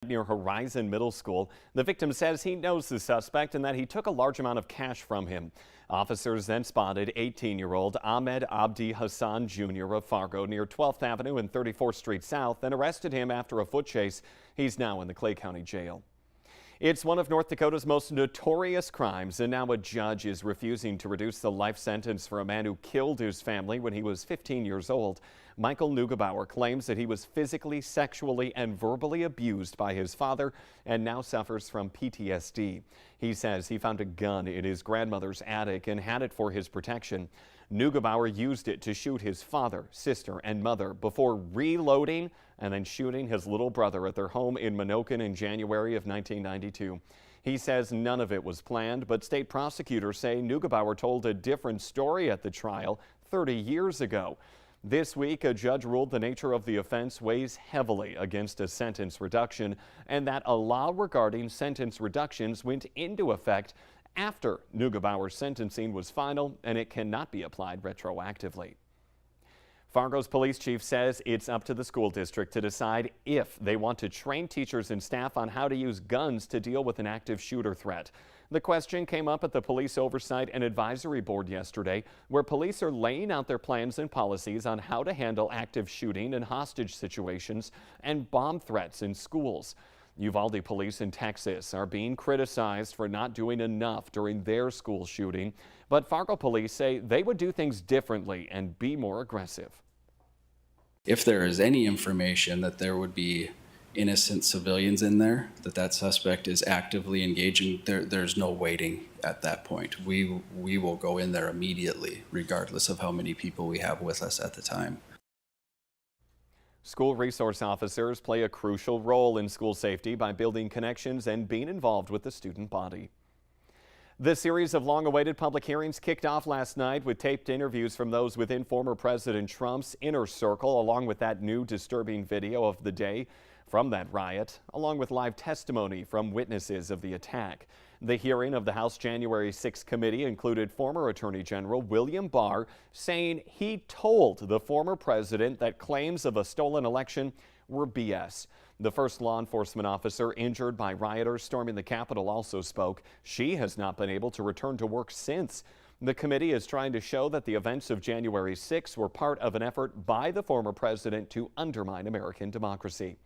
Near Horizon Middle School. The victim says he knows the suspect and that he took a large amount of cash from him. Officers then spotted 18-year-old Ahmed Abdi Hassan Jr. of Fargo near 12th Avenue and 34th Street South and arrested him after a foot chase. He's now in the Clay County Jail. It's one of North Dakota's most notorious crimes, and now a judge is refusing to reduce the life sentence for a man who killed his family when he was 15 years old. Michael Neugebauer claims that he was physically, sexually, and verbally abused by his father and now suffers from PTSD. He says he found a gun in his grandmother's attic and had it for his protection. Neugebauer used it to shoot his father, sister, and mother before reloading and then shooting his little brother at their home in Monocan in January of 1992. He says none of it was planned, but state prosecutors say Neugebauer told a different story at the trial 30 years ago. This week, a judge ruled the nature of the offense weighs heavily against a sentence reduction and that a law regarding sentence reductions went into effect after Neugebauer's sentencing was final, and it cannot be applied retroactively. Fargo's police chief says it's up to the school district to decide if they want to train teachers and staff on how to use guns to deal with an active shooter threat. The question came up at the Police Oversight and Advisory Board yesterday, where police are laying out their plans and policies on how to handle active shooting and hostage situations and bomb threats in schools. Uvalde police in Texas are being criticized for not doing enough during their school shooting, but Fargo police say they would do things differently and be more aggressive. If there is any information that there would be innocent civilians in there, that suspect is actively engaging, there's no waiting at that point. We will go in there immediately, regardless of how many people we have with us at the time. School resource officers play a crucial role in school safety by building connections and being involved with the student body. The series of long-awaited public hearings kicked off last night with taped interviews from those within former President Trump's inner circle, along with that new disturbing video of the day from that riot, along with live testimony from witnesses of the attack. The hearing of the House January 6 committee included former Attorney General William Barr saying he told the former president that claims of a stolen election were BS. The first law enforcement officer injured by rioters storming the Capitol also spoke. She has not been able to return to work since. The committee is trying to show that the events of January 6 were part of an effort by the former president to undermine American democracy.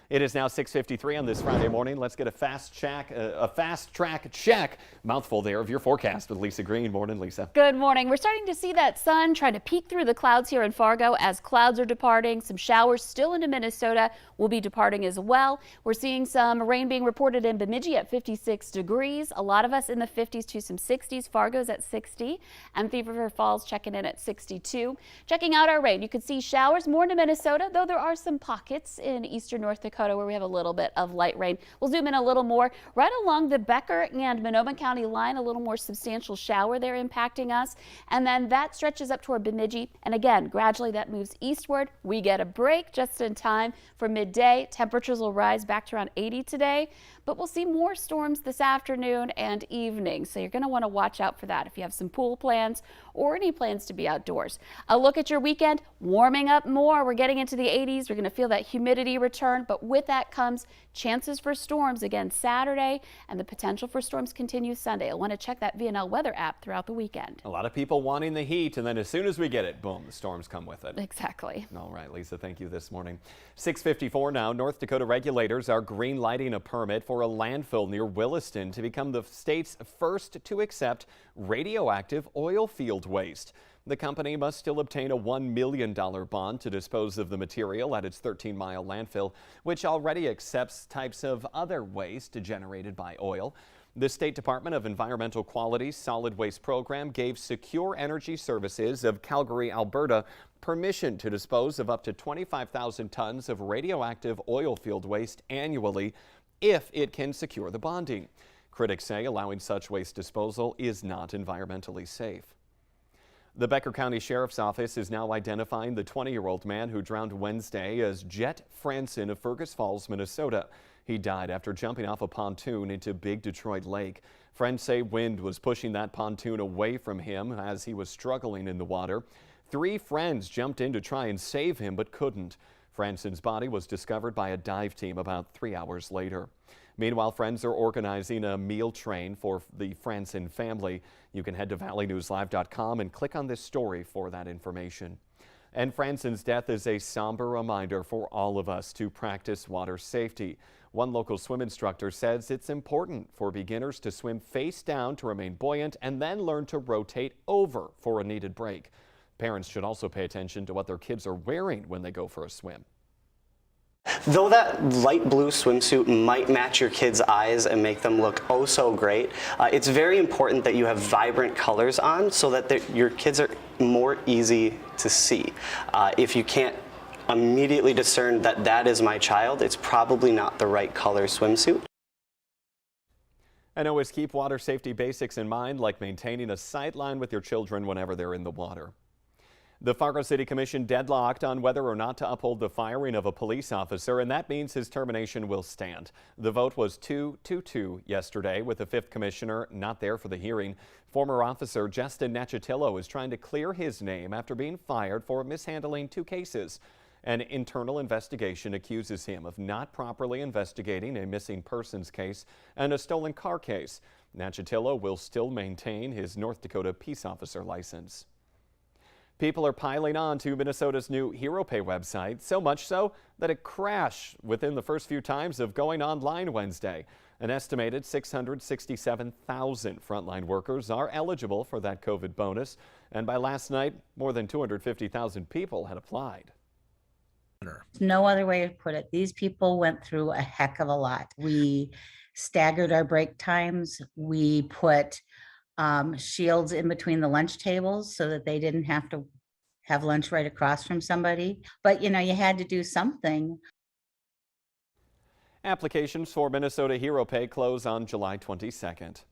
It is now 6:53 on this Friday morning. Let's get a fast track check. Mouthful there of your forecast with Lisa Green. Morning, Lisa. Good morning. We're starting to see that sun trying to peek through the clouds here in Fargo as clouds are departing. Some showers still into Minnesota will be departing as well. We're seeing some rain being reported in Bemidji at 56 degrees. A lot of us in the 50s to some 60s. Fargo's at 60 and Thief River Falls checking in at 62. Checking out our rain, you can see showers more into Minnesota, though there are some pockets in eastern North Dakota where we have a little bit of light rain. We'll zoom in a little more right along the Becker and Monoman County line, a little more substantial shower there impacting us. And then that stretches up toward Bemidji. And again, gradually that moves eastward. We get a break just in time for midday. Temperatures will rise back to around 80 today, but we'll see more storms this afternoon and evening. So you're going to want to watch out for that if you have some pool plans or any plans to be outdoors. A look at your weekend, warming up more. We're getting into the 80s. We're going to feel that humidity return, but with that comes chances for storms again Saturday, and the potential for storms continue Sunday. You'll want to check that VNL weather app throughout the weekend. A lot of people wanting the heat, and then as soon as we get it, boom, the storms come with it. Exactly. All right, Lisa, thank you this morning. 6:54 now. North Dakota regulators are green lighting a permit for a landfill near Williston to become the state's first to accept radioactive oil field waste. The company must still obtain a $1 million bond to dispose of the material at its 13-mile landfill, which already accepts types of other waste generated by oil. The State Department of Environmental Quality's Solid Waste Program gave Secure Energy Services of Calgary, Alberta, permission to dispose of up to 25,000 tons of radioactive oil field waste annually if it can secure the bonding. Critics say allowing such waste disposal is not environmentally safe. The Becker County Sheriff's Office is now identifying the 20-year-old man who drowned Wednesday as Jet Franson of Fergus Falls, Minnesota. He died after jumping off a pontoon into Big Detroit Lake. Friends say wind was pushing that pontoon away from him as he was struggling in the water. 3 friends jumped in to try and save him but couldn't. Franson's body was discovered by a dive team about 3 hours later. Meanwhile, friends are organizing a meal train for the Franson family. You can head to valleynewslive.com and click on this story for that information. And Franson's death is a somber reminder for all of us to practice water safety. One local swim instructor says it's important for beginners to swim face down to remain buoyant and then learn to rotate over for a needed break. Parents should also pay attention to what their kids are wearing when they go for a swim. Though that light blue swimsuit might match your kids' eyes and make them look oh so great, it's very important that you have vibrant colors on so that your kids are more easy to see. If you can't immediately discern that that is my child, it's probably not the right color swimsuit. And always keep water safety basics in mind, like maintaining a sight line with your children whenever they're in the water. The Fargo City Commission deadlocked on whether or not to uphold the firing of a police officer, and that means his termination will stand. The vote was 2-2 yesterday, with the fifth commissioner not there for the hearing. Former officer Justin Nachitillo is trying to clear his name after being fired for mishandling 2 cases. An internal investigation accuses him of not properly investigating a missing persons case and a stolen car case. Nachitillo will still maintain his North Dakota peace officer license. People are piling on to Minnesota's new Hero Pay website, so much so that it crashed within the first few times of going online Wednesday. An estimated 667,000 frontline workers are eligible for that COVID bonus, and by last night, more than 250,000 people had applied. No other way to put it. These people went through a heck of a lot. We staggered our break times. We put shields in between the lunch tables so that they didn't have to have lunch right across from somebody. But, you know, you had to do something. Applications for Minnesota Hero Pay close on July 22nd.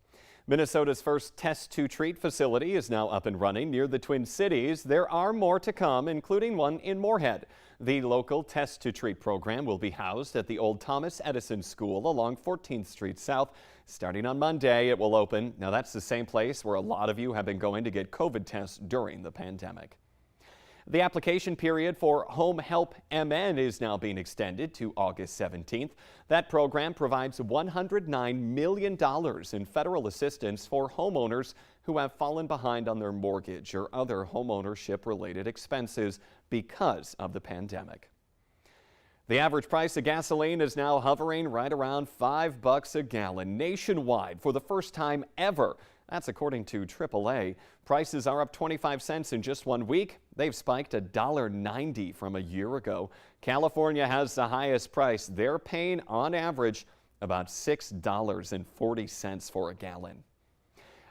Minnesota's first Test to Treat facility is now up and running near the Twin Cities. There are more to come, including one in Moorhead. The local Test to Treat program will be housed at the old Thomas Edison School along 14th Street South. Starting on Monday, it will open. Now, that's the same place where a lot of you have been going to get COVID tests during the pandemic. The application period for Home Help MN is now being extended to August 17th. That program provides $109 million in federal assistance for homeowners who have fallen behind on their mortgage or other homeownership-related expenses because of the pandemic. The average price of gasoline is now hovering right around $5 a gallon nationwide for the first time ever. That's according to AAA. Prices are up 25 cents in just 1 week. They've spiked $1.90 from a year ago. California has the highest price. They're paying on average about $6.40 for a gallon.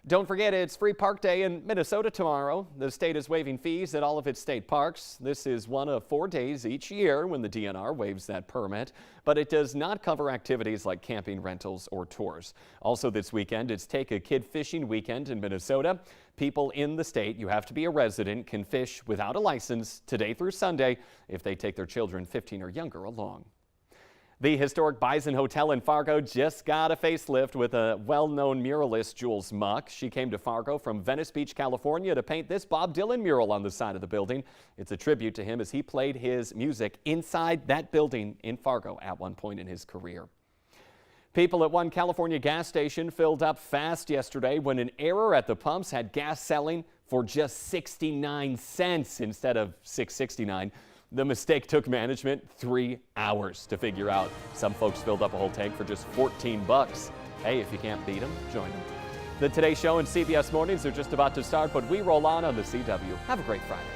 Don't forget, it's Free Park Day in Minnesota tomorrow. The state is waiving fees at all of its state parks. This is one of 4 days each year when the DNR waives that permit, but it does not cover activities like camping, rentals, or tours. Also this weekend, it's Take a Kid Fishing Weekend in Minnesota. People in the state, you have to be a resident, can fish without a license today through Sunday if they take their children 15 or younger along. The historic Bison Hotel in Fargo just got a facelift with a well-known muralist, Jules Muck. She came to Fargo from Venice Beach, California to paint this Bob Dylan mural on the side of the building. It's a tribute to him as he played his music inside that building in Fargo at one point in his career. People at one California gas station filled up fast yesterday when an error at the pumps had gas selling for just 69 cents instead of $6.69. The mistake took management 3 hours to figure out. Some folks filled up a whole tank for just 14 bucks. Hey, if you can't beat them, join them. The Today Show and CBS Mornings are just about to start, but we roll on the CW. Have a great Friday.